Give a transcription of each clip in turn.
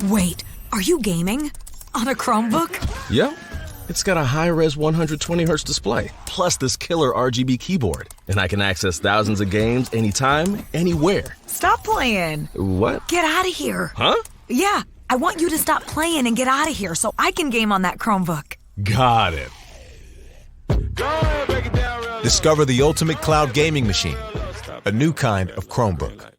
Wait, are you gaming? On a Chromebook? Yep. It's got a high-res 120Hz display, plus this killer RGB keyboard. And I can access thousands of games anytime, anywhere. Stop playing. What? Get out of here. Huh? Yeah, I want you to stop playing and get out of here so I can game on that Chromebook. Got it. Discover the ultimate cloud gaming machine, a new kind of Chromebook.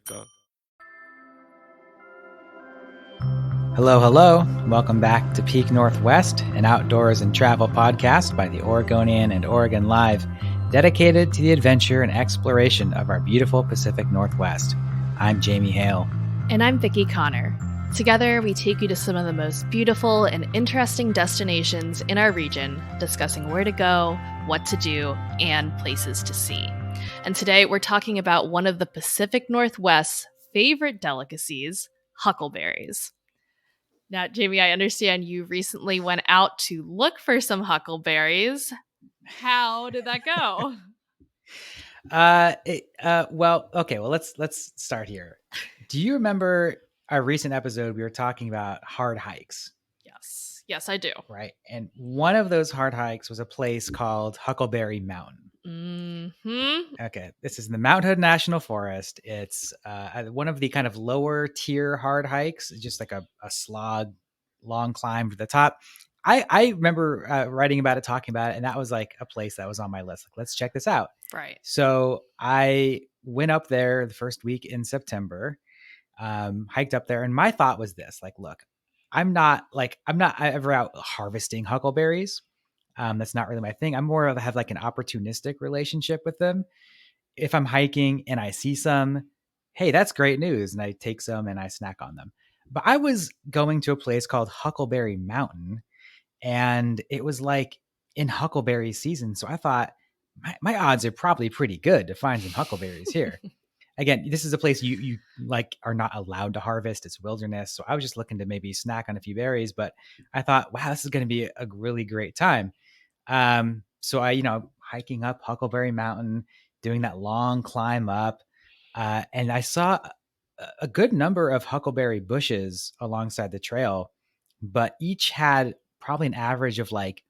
Hello, hello. Welcome back to Peak Northwest, an outdoors and travel podcast by the Oregonian and Oregon Live, dedicated to the adventure and exploration of our beautiful Pacific Northwest. I'm Jamie Hale. And I'm Vicki Connor. Together, we take you to some of the most beautiful and interesting destinations in our region, discussing where to go, what to do, and places to see. And today, we're talking about one of the Pacific Northwest's favorite delicacies, huckleberries. Now, Jamie, I understand you recently went out to look for some huckleberries. How did that go? Let's start here. Do you remember our recent episode? We were talking about hard hikes. Yes, I do. Right. And one of those hard hikes was a place called Huckleberry Mountain. Mm-hmm. Okay. This is in the Mount Hood National Forest. It's one of the kind of lower tier hard hikes, just like a slog, long climb to the top. I remember writing about it, talking about it, and that was like a place that was on my list. Like, let's check this out. Right. So I went up there the first week in September, hiked up there. And my thought was this, like, look, I'm not ever out harvesting huckleberries. That's not really my thing. I'm more of have like an opportunistic relationship with them. If I'm hiking and I see some, hey, that's great news. And I take some and I snack on them. But I was going to a place called Huckleberry Mountain, and it was like in huckleberry season. So I thought my odds are probably pretty good to find some huckleberries here. Again, this is a place you like are not allowed to harvest. It's wilderness. So I was just looking to maybe snack on a few berries, but I thought, wow, this is going to be a really great time. So I, hiking up Huckleberry Mountain, doing that long climb up, and I saw a good number of huckleberry bushes alongside the trail, but each had probably an average of like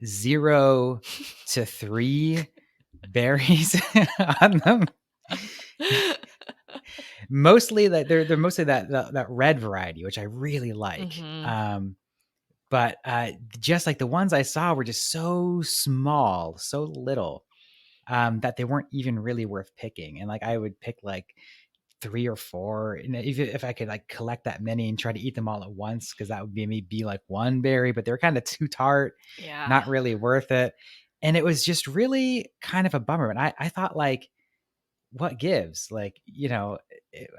0 to 3 berries on them. Mostly that they're mostly that red variety, which I really like. Mm-hmm. But just like the ones I saw were just so small, so little, that they weren't even really worth picking. And like I would pick like 3 or 4, and if I could like collect that many and try to eat them all at once, because that would be like one berry, but they're kind of too tart, not really worth it. And it was just really kind of a bummer. And I thought, like, what gives? Like,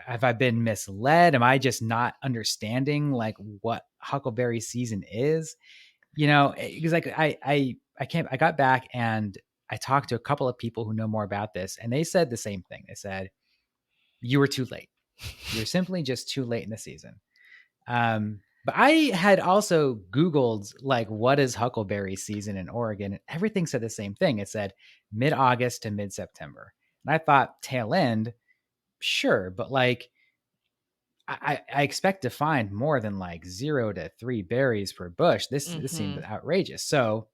have I been misled? Am I just not understanding like what huckleberry season is? Because like I got back and I talked to a couple of people who know more about this, and they said the same thing. They said, you were too late. You're simply just too late in the season. But I had also Googled like, what is huckleberry season in Oregon? And everything said the same thing. It said mid-August to mid-September. And I thought tail end, sure. But like, I expect to find more than like 0 to 3 berries per bush. This seemed outrageous. So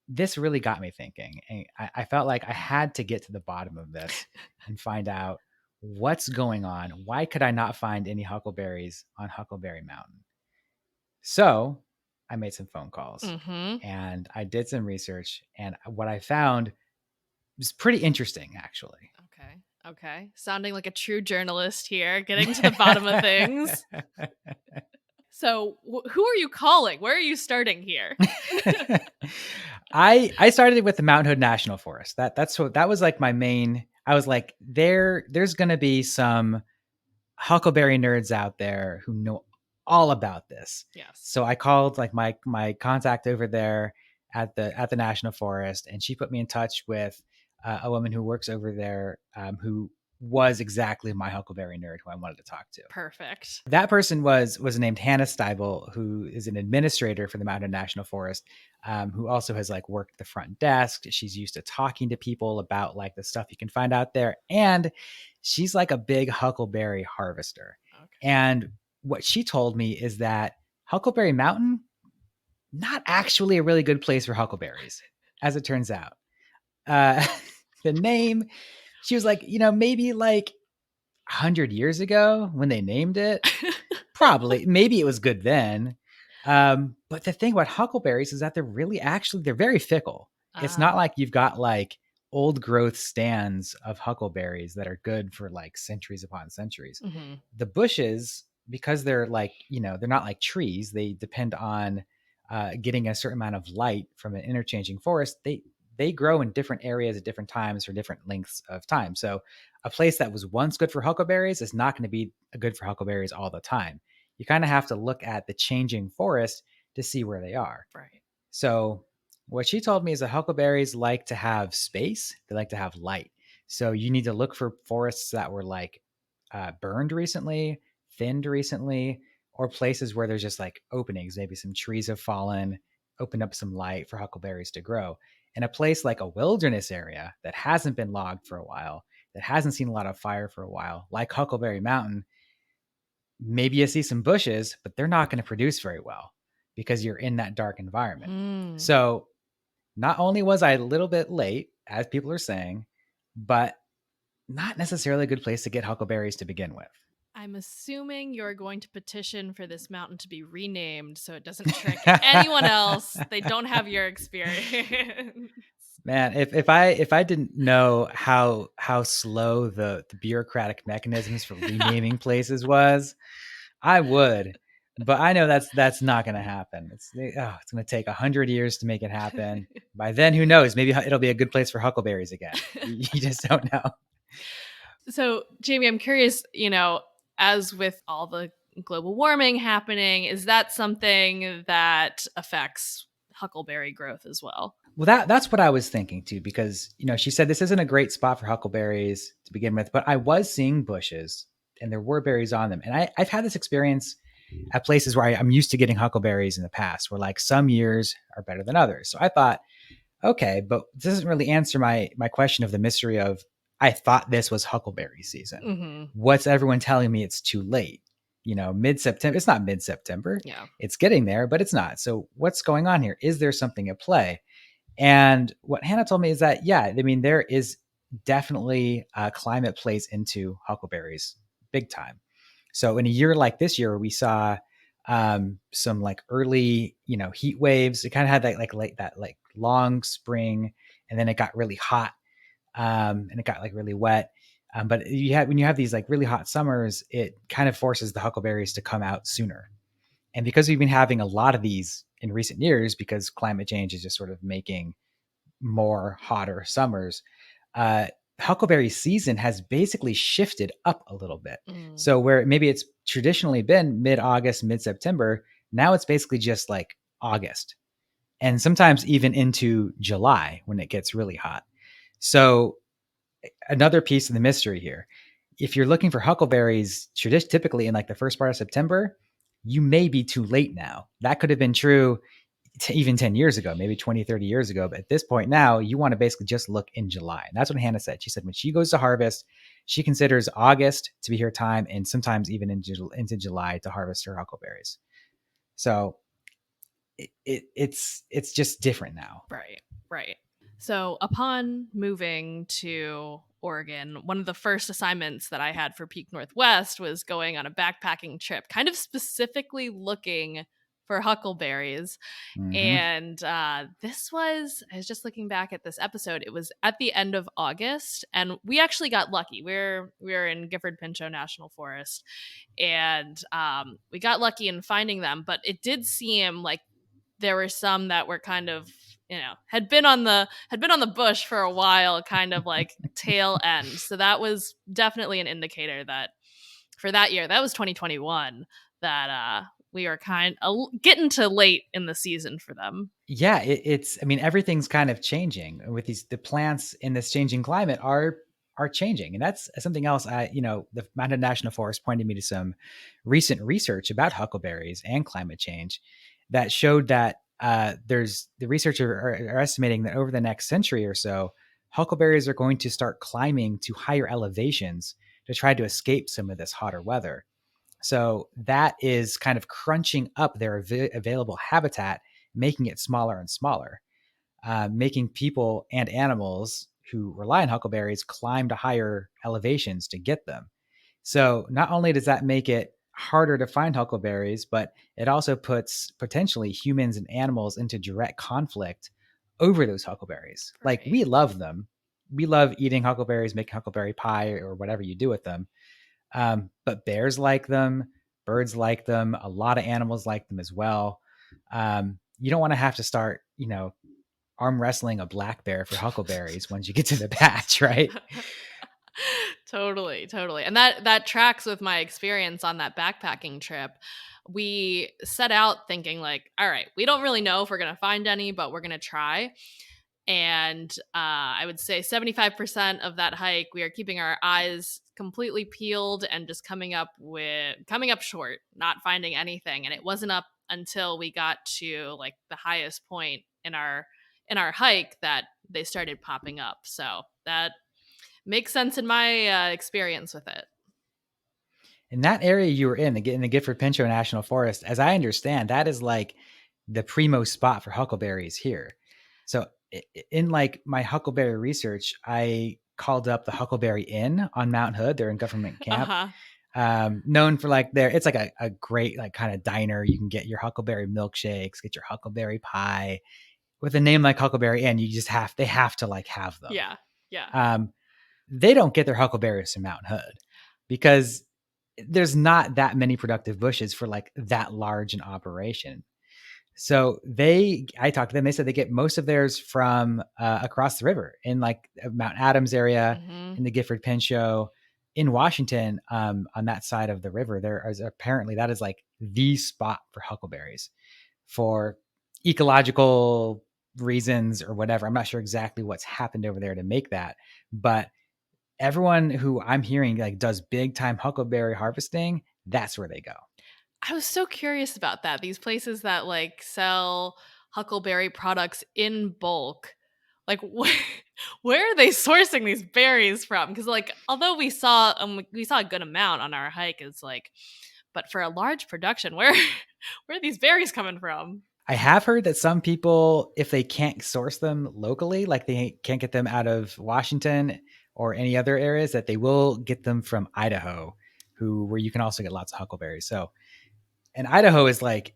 this really got me thinking. And I felt like I had to get to the bottom of this and find out what's going on. Why could I not find any huckleberries on Huckleberry Mountain? So I made some phone calls and I did some research, and what I found was pretty interesting, actually. Okay. Sounding like a true journalist here, getting to the bottom of things. So who are you calling? Where are you starting here? I started with the Mount Hood National Forest. That was like my main. I was like, there's going to be some huckleberry nerds out there who know all about this. Yes. So I called like my contact over there at the National Forest, and she put me in touch with a woman who works over there, who was exactly my huckleberry nerd who I wanted to talk to. Perfect. That person was named Hannah Steibel, who is an administrator for the Mountain National Forest, who also has like worked the front desk. She's used to talking to people about like the stuff you can find out there. And she's like a big huckleberry harvester. Okay. And what she told me is that Huckleberry Mountain, not actually a really good place for huckleberries, as it turns out. The name, she was like, maybe like 100 years ago when they named it, probably, maybe it was good then. But the thing about huckleberries is that they're very fickle. It's not like you've got like old growth stands of huckleberries that are good for like centuries upon centuries. Mm-hmm. The bushes, because they're like, they're not like trees, they depend on getting a certain amount of light from an interchanging forest. They grow in different areas at different times for different lengths of time. So a place that was once good for huckleberries is not going to be good for huckleberries all the time. You kind of have to look at the changing forest to see where they are. Right. So what she told me is that huckleberries like to have space. They like to have light. So you need to look for forests that were like burned recently, thinned recently, or places where there's just like openings. Maybe some trees have fallen, opened up some light for huckleberries to grow. In a place like a wilderness area that hasn't been logged for a while, that hasn't seen a lot of fire for a while, like Huckleberry Mountain, maybe you see some bushes, but they're not going to produce very well because you're in that dark environment. Mm. So not only was I a little bit late, as people are saying, but not necessarily a good place to get huckleberries to begin with. I'm assuming you're going to petition for this mountain to be renamed so it doesn't trick anyone else. They don't have your experience. Man, if I didn't know how slow the bureaucratic mechanisms for renaming places was, I would. But I know that's not going to happen. It's going to take 100 years to make it happen. By then, who knows? Maybe it'll be a good place for huckleberries again. You just don't know. So, Jamie, I'm curious, as with all the global warming happening, is that something that affects huckleberry growth as well? Well, that's what I was thinking too, because, she said this isn't a great spot for huckleberries to begin with, but I was seeing bushes and there were berries on them. And I've had this experience at places where I'm used to getting huckleberries in the past, where like some years are better than others. So I thought, okay, but this doesn't really answer my question of the mystery of, I thought this was huckleberry season. Mm-hmm. What's everyone telling me it's too late? Mid-September. It's not mid-September. Yeah. It's getting there, but it's not. So what's going on here? Is there something at play? And what Hannah told me is that, there is definitely climate plays into huckleberries big time. So in a year like this year, we saw some like early, heat waves. It kind of had that long spring, and then it got really hot, and it got like really wet. But when you have these like really hot summers, it kind of forces the huckleberries to come out sooner. And because we've been having a lot of these in recent years, because climate change is just sort of making more hotter summers, huckleberry season has basically shifted up a little bit. Mm. So where maybe it's traditionally been mid-August, mid-September, now it's basically just like August, and sometimes even into July when it gets really hot. So another piece of the mystery here, if you're looking for huckleberries typically in like the first part of September, you may be too late now. That could have been true even 10 years ago, maybe 20, 30 years ago. But at this point now, you want to basically just look in July. And that's what Hannah said. She said when she goes to harvest, she considers August to be her time, and sometimes even into July to harvest her huckleberries. So it's just different now. Right. So upon moving to Oregon, one of the first assignments that I had for Peak Northwest was going on a backpacking trip, kind of specifically looking for huckleberries. Mm-hmm. And I was just looking back at this episode, it was at the end of August, and we actually got lucky. We're in Gifford-Pinchot National Forest, and we got lucky in finding them, but it did seem like there were some that were kind of, had been on the bush for a while, kind of like tail end. So that was definitely an indicator that for that year, that was 2021, that we are kind of getting to late in the season for them. Yeah, everything's kind of changing with the plants in this changing climate are are changing. And that's something else. The Mountain National Forest pointed me to some recent research about huckleberries and climate change that showed that there's the researchers are estimating that over the next century or so, huckleberries are going to start climbing to higher elevations to try to escape some of this hotter weather. So that is kind of crunching up their available habitat, making it smaller and smaller, making people and animals who rely on huckleberries climb to higher elevations to get them. So not only does that make it harder to find huckleberries, but it also puts potentially humans and animals into direct conflict over those huckleberries. Right. Like, we love them. We love eating huckleberries, making huckleberry pie or whatever you do with them. But bears like them, birds like them, a lot of animals like them as well. You don't want to have to start, arm wrestling a black bear for huckleberries once you get to the patch, right? Totally. And that tracks with my experience on that backpacking trip. We set out thinking like, all right, we don't really know if we're going to find any, but we're going to try. And I would say 75% of that hike, we are keeping our eyes completely peeled and just coming up short, not finding anything. And it wasn't up until we got to like the highest point in our hike that they started popping up. So that makes sense in my experience with it. In that area you were in the Gifford Pinchot National Forest, as I understand, that is like the primo spot for huckleberries here. So in like my huckleberry research, I called up the Huckleberry Inn on Mount Hood. They're in Government Camp, known for like it's like a great like kind of diner. You can get your huckleberry milkshakes, get your huckleberry pie. With a name like Huckleberry Inn, they have to like have them. Yeah. They don't get their huckleberries from Mount Hood because there's not that many productive bushes for like that large an operation. So I talked to them. They said they get most of theirs from across the river in like Mount Adams area, in the Gifford Pinchot, in Washington, on that side of the river. There is apparently that is like the spot for huckleberries for ecological reasons or whatever. I'm not sure exactly what's happened over there to make that, but everyone who I'm hearing like does big time huckleberry harvesting, that's where they go. I was so curious about that. These places that like sell huckleberry products in bulk, like where are they sourcing these berries from? Because like although we saw a good amount on our hike, it's like, but for a large production, where are these berries coming from? I have heard that some people, if they can't source them locally, like they can't get them out of Washington or any other areas, that they will get them from Idaho, where you can also get lots of huckleberries. So, and Idaho is like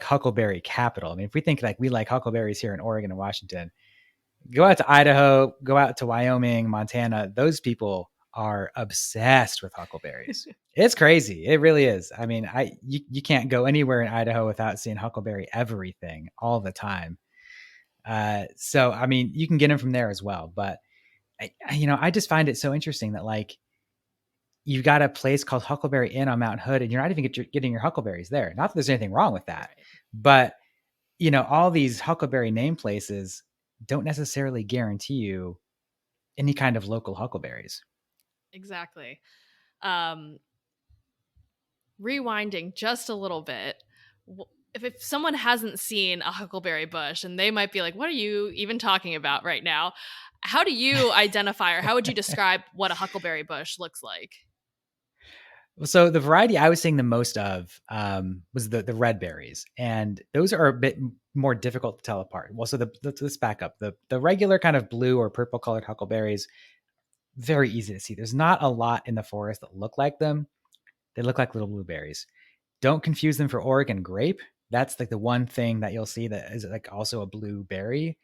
huckleberry capital. I mean, if we think like we like huckleberries here in Oregon and Washington, go out to Idaho, go out to Wyoming, Montana. Those people are obsessed with huckleberries. It's crazy. It really is. I mean, you can't go anywhere in Idaho without seeing huckleberry everything all the time. So, I mean, you can get them from there as well. But, I just find it so interesting that like you got a place called Huckleberry Inn on Mount Hood and you're not even getting your huckleberries there. Not that there's anything wrong with that, but all these huckleberry name places don't necessarily guarantee you any kind of local huckleberries. Exactly. Rewinding just a little bit, if someone hasn't seen a huckleberry bush and they might be like, what are you even talking about right now? How do you identify or how would you describe what a huckleberry bush looks like? So the variety I was seeing the most of was the red berries, and those are a bit more difficult to tell apart. Well, so let's back up. The regular kind of blue or purple colored huckleberries, very easy to see. There's not a lot in the forest that look like them. They look like little blueberries. Don't confuse them for Oregon grape. That's like the one thing that you'll see that is like also a blueberry.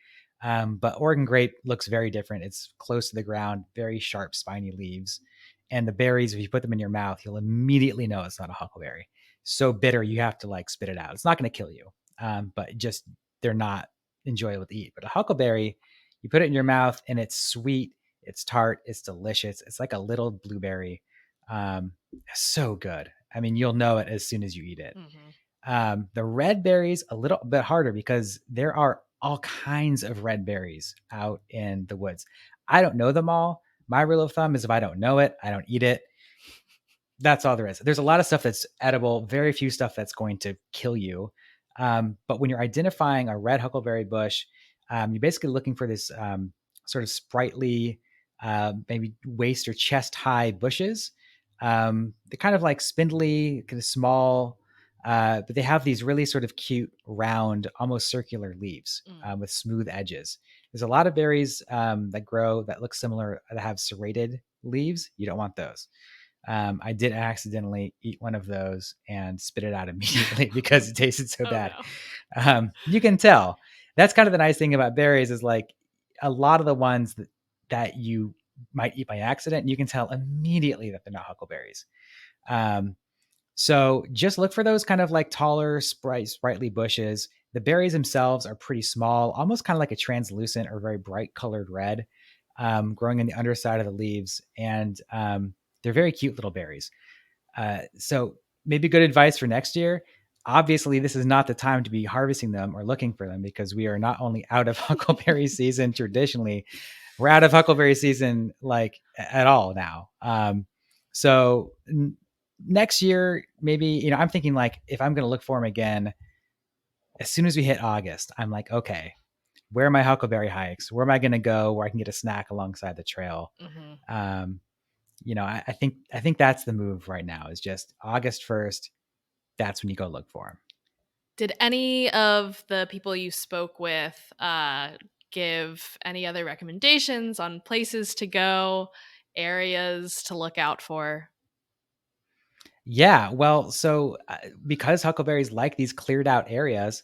But Oregon grape looks very different. It's close to the ground, very sharp, spiny leaves. And the berries, if you put them in your mouth, you'll immediately know it's not a huckleberry. So bitter, you have to like spit it out. It's not going to kill you, but just they're not enjoyable to eat. But a huckleberry, you put it in your mouth and it's sweet, it's tart, it's delicious. It's like a little blueberry. So good. I mean, you'll know it as soon as you eat it. Mm-hmm. The red berries, a little bit harder because there are all kinds of red berries out in the woods. I don't know them all. My rule of thumb is if I don't know it, I don't eat it. That's all there is. There's a lot of stuff that's edible, very few stuff that's going to kill you. But when you're identifying a red huckleberry bush, you're basically looking for this sort of sprightly, maybe waist or chest high bushes. They're kind of like spindly, kind of small, but they have these really sort of cute, round, almost circular leaves with smooth edges. There's a lot of berries that grow that look similar, that have serrated leaves. You don't want those. I did accidentally eat one of those and spit it out immediately because it tasted so bad. No. You can tell. That's kind of the nice thing about berries is like a lot of the ones that you might eat by accident, you can tell immediately that they're not huckleberries. So just look for those kind of like taller, sprightly bushes. The berries themselves are pretty small, almost kind of like a translucent or very bright colored red, growing in the underside of the leaves. And they're very cute little berries. So maybe good advice for next year. Obviously, this is not the time to be harvesting them or looking for them because we are not only out of huckleberry season traditionally, we're out of huckleberry season like at all now. So next year, maybe, I'm thinking like if I'm going to look for them again, as soon as we hit August, I'm like, okay, where are my huckleberry hikes? Where am I going to go where I can get a snack alongside the trail? I think that's the move right now is just August 1st. That's when you go look for them. Did any of the people you spoke with give any other recommendations on places to go, areas to look out for? Yeah, well, so because huckleberries like these cleared out areas,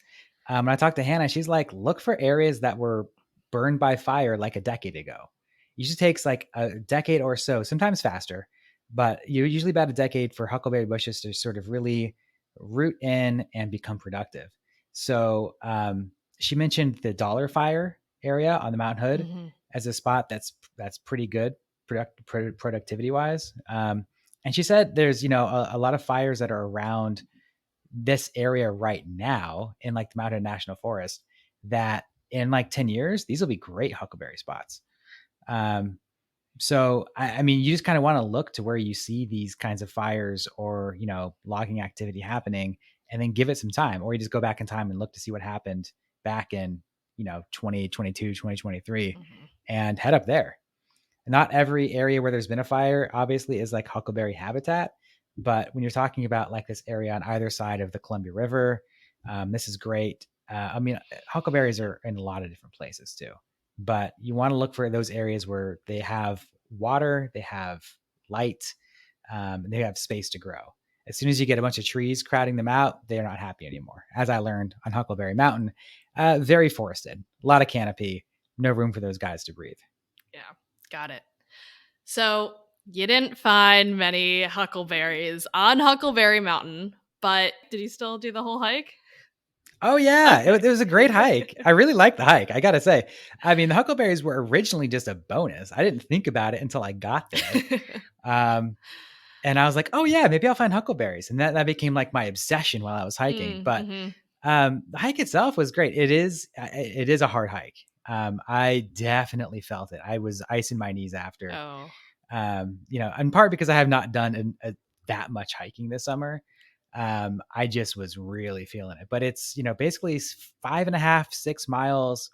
when I talked to Hannah, she's like, look for areas that were burned by fire like a decade ago. Usually takes like a decade or so, sometimes faster, but usually about a decade for huckleberry bushes to sort of really root in and become productive. So she mentioned the Dollar Fire area on the Mount Hood as a spot that's pretty good productivity wise. And she said there's, a lot of fires that are around this area right now in like the Mountain National Forest that in like 10 years, these will be great huckleberry spots. So, I mean, you just kind of want to look to where you see these kinds of fires or, logging activity happening and then give it some time, or you just go back in time and look to see what happened back in, 2022, 2023 and head up there. Not every area where there's been a fire obviously is like huckleberry habitat, but when you're talking about like this area on either side of the Columbia River, this is great. I mean, huckleberries are in a lot of different places too, but you want to look for those areas where they have water, they have light, and they have space to grow. As soon as you get a bunch of trees crowding them out, they're not happy anymore. As I learned on Huckleberry Mountain, very forested, a lot of canopy, no room for those guys to breathe. Yeah. Got it. So you didn't find many huckleberries on Huckleberry Mountain, but did you still do the whole hike? Oh yeah, it was a great hike. I really liked the hike, I gotta say. I mean, the huckleberries were originally just a bonus. I didn't think about it until I got there. And I was like, oh yeah, maybe I'll find huckleberries. And that became like my obsession while I was hiking. But the hike itself was great. It is a hard hike. I definitely felt it. I was icing my knees after. In part because I have not done that much hiking this summer. I just was really feeling it. But it's, basically 5.5, 6 miles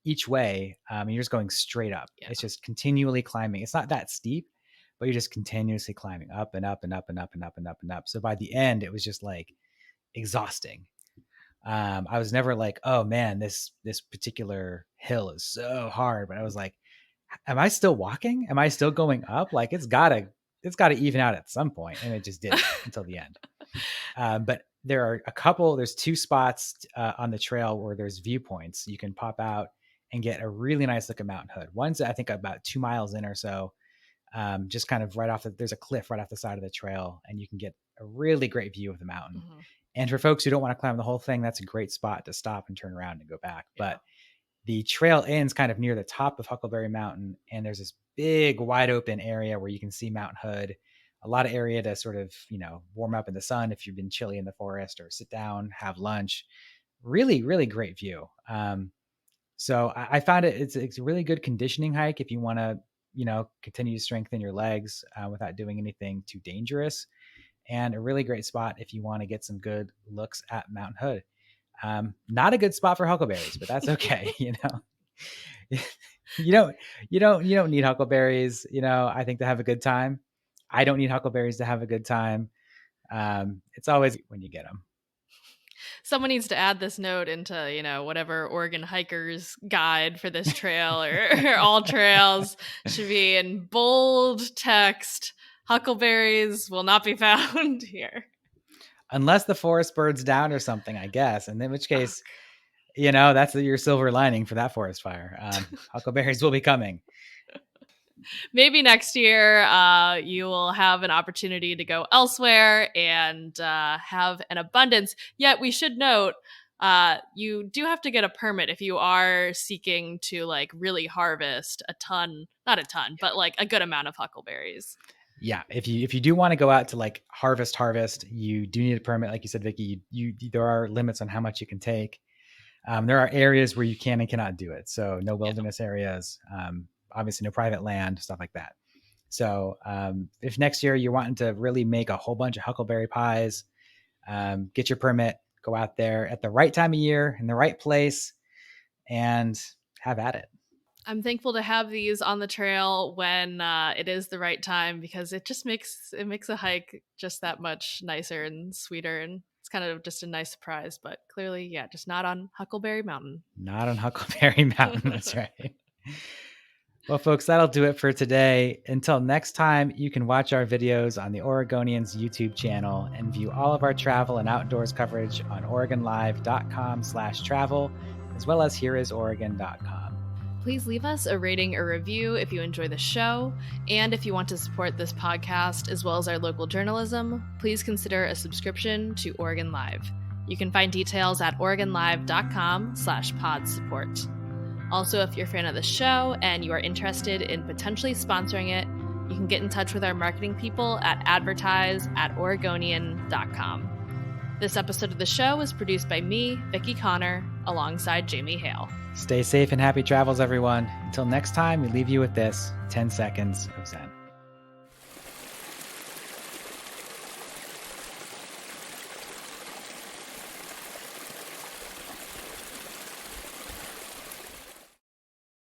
each way. And you're just going straight up. Yeah. It's just continually climbing. It's not that steep, but you're just continuously climbing up and up and up and up and up and up and up. So by the end, it was just like exhausting. I was never like, oh man, this particular hill is so hard. But I was like, am I still walking? Am I still going up? Like it's gotta even out at some point. And it just didn't until the end. But there's 2 spots on the trail where there's viewpoints. You can pop out and get a really nice look at Mountain Hood. One's, I think, about 2 miles in or so. Just kind of there's a cliff right off the side of the trail and you can get a really great view of the mountain. And for folks who don't want to climb the whole thing, that's a great spot to stop and turn around and go back. Yeah. But the trail ends kind of near the top of Huckleberry Mountain. And there's this big wide open area where you can see Mount Hood, a lot of area to sort of, warm up in the sun if you've been chilly in the forest, or sit down, have lunch. Really, really great view. So I found it's a really good conditioning hike if you want to, continue to strengthen your legs without doing anything too dangerous. And a really great spot if you want to get some good looks at Mount Hood. Not a good spot for huckleberries, but that's okay. You don't need huckleberries, I think, to have a good time. I don't need huckleberries to have a good time. It's always when you get them. Someone needs to add this note into, whatever Oregon hiker's guide for this trail or all trails should be in bold text. Huckleberries will not be found here. Unless the forest burns down or something, I guess. And in which case, that's your silver lining for that forest fire. Huckleberries will be coming. Maybe next year you will have an opportunity to go elsewhere and have an abundance. Yet we should note you do have to get a permit if you are seeking to really harvest not a ton, but a good amount of huckleberries. Yeah, if you do want to go out to harvest, you do need a permit. Like you said, Vicky, there are limits on how much you can take. There are areas where you can and cannot do it. So no wilderness areas. Obviously no private land, stuff like that. So if next year you're wanting to really make a whole bunch of huckleberry pies, get your permit, go out there at the right time of year in the right place and have at it. I'm thankful to have these on the trail when it is the right time, because it just makes a hike just that much nicer and sweeter, and it's kind of just a nice surprise. But clearly, just not on Huckleberry Mountain. Not on Huckleberry Mountain. That's right. Well, folks, that'll do it for today. Until next time, you can watch our videos on the Oregonians YouTube channel and view all of our travel and outdoors coverage on OregonLive.com/travel, as well as HereIsOregon.com. Please leave us a rating or review if you enjoy the show. And if you want to support this podcast as well as our local journalism, please consider a subscription to Oregon Live. You can find details at OregonLive.com/pod support. Also, if you're a fan of the show and you are interested in potentially sponsoring it, you can get in touch with our marketing people at advertise@oregonian.com. This episode of the show was produced by me, Vicky Connor, alongside Jamie Hale. Stay safe and happy travels, everyone. Until next time, we leave you with this 10 seconds of Zen.